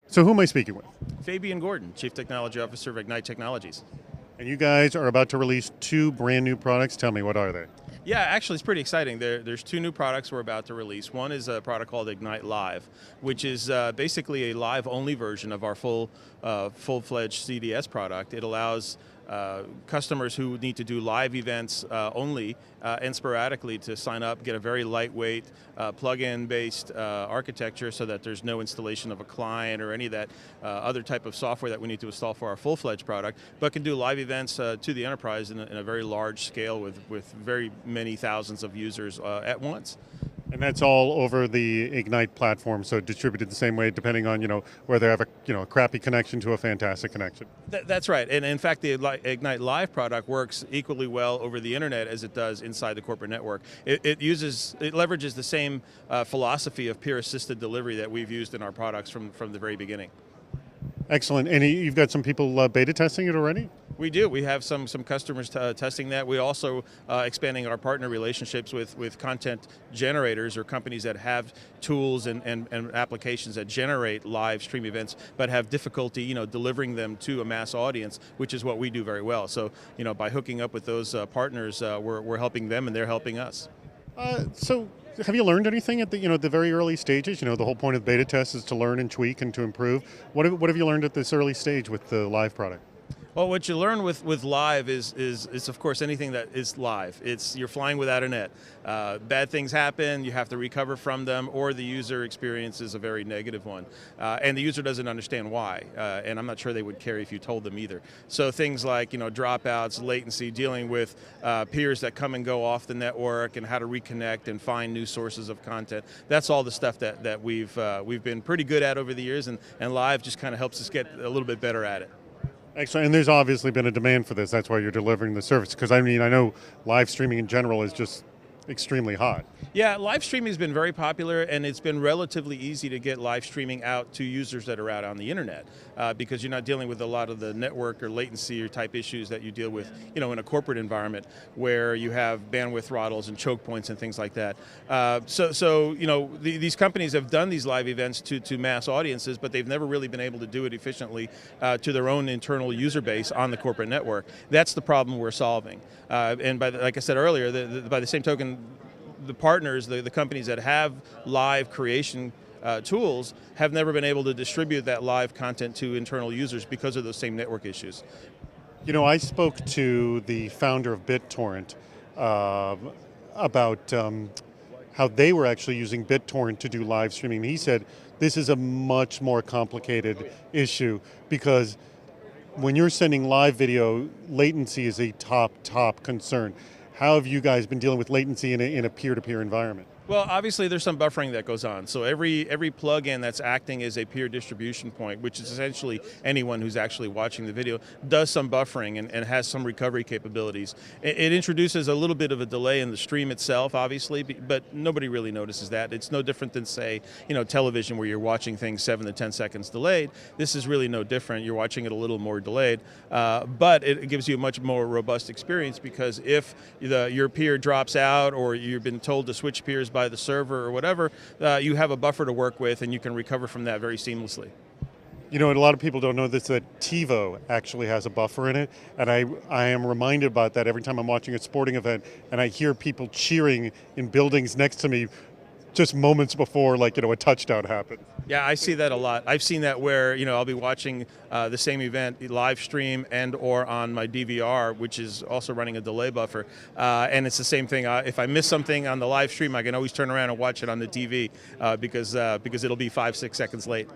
So who am I speaking with? Fabian Gordon, Chief Technology Officer of Ignite Technologies. And you guys are about to release two brand new products. Tell me, what are they? Yeah, actually it's pretty exciting. There's two new products we're about to release. One is a product called Ignite Live, which is basically a live-only version of our full-fledged CDS product. It allows customers who need to do live events only and sporadically to sign up, get a very lightweight plug-in based architecture so that there's no installation of a client or any of that other type of software that we need to install for our full-fledged product, but can do live events to the enterprise in a very large scale with very many thousands of users at once. And that's all over the Ignite platform, so distributed the same way, depending on whether they have a crappy connection to a fantastic connection. That's right, and in fact, the Ignite Live product works equally well over the internet as it does inside the corporate network. It leverages the same philosophy of peer-assisted delivery that we've used in our products from the very beginning. Excellent. And you've got some people beta testing it already? We do. We have some customers testing that. We also expanding our partner relationships with content generators or companies that have tools and applications that generate live stream events, but have difficulty delivering them to a mass audience, which is what we do very well. So by hooking up with those partners, we're helping them and they're helping us. So have you learned anything at the very early stages? The whole point of beta test is to learn and tweak and to improve. What have you learned at this early stage with the live product? Well, what you learn with live is of course anything that is live. You're flying without a net. Bad things happen, you have to recover from them, or the user experience is a very negative one. And the user doesn't understand why, and I'm not sure they would care if you told them either. So things like dropouts, latency, dealing with peers that come and go off the network, and how to reconnect and find new sources of content. That's all the stuff that we've been pretty good at over the years, and live just kind of helps us get a little bit better at it. Excellent, and there's obviously been a demand for this. That's why you're delivering the service. Because I know live streaming in general is just extremely hot. Yeah, live streaming has been very popular, and it's been relatively easy to get live streaming out to users that are out on the internet because you're not dealing with a lot of the network or latency or type issues that you deal with in a corporate environment where you have bandwidth throttles and choke points and things like that. These companies have done these live events to mass audiences, but they've never really been able to do it efficiently to their own internal user base on the corporate network. That's the problem we're solving. And like I said earlier, by the same token, the partners, the companies that have live creation tools have never been able to distribute that live content to internal users because of those same network issues. I spoke to the founder of BitTorrent about how they were actually using BitTorrent to do live streaming. He said this is a much more complicated issue because when you're sending live video, latency is a top concern. How have you guys been dealing with latency in a peer-to-peer environment? Well, obviously there's some buffering that goes on. So every plug-in that's acting as a peer distribution point, which is essentially anyone who's actually watching the video, does some buffering and has some recovery capabilities. It introduces a little bit of a delay in the stream itself, obviously, but nobody really notices that. It's no different than, say, television where you're watching things 7 to 10 seconds delayed. This is really no different. You're watching it a little more delayed, but it gives you a much more robust experience because if your peer drops out or you've been told to switch peers by the server or whatever, you have a buffer to work with and you can recover from that very seamlessly. And a lot of people don't know this, that TiVo actually has a buffer in it, and I am reminded about that every time I'm watching a sporting event and I hear people cheering in buildings next to me just moments before a touchdown happened. Yeah, I see that a lot. I've seen that where I'll be watching the same event live stream and or on my DVR, which is also running a delay buffer, and it's the same thing. If I miss something on the live stream, I can always turn around and watch it on the TV because it'll be 5-6 seconds late.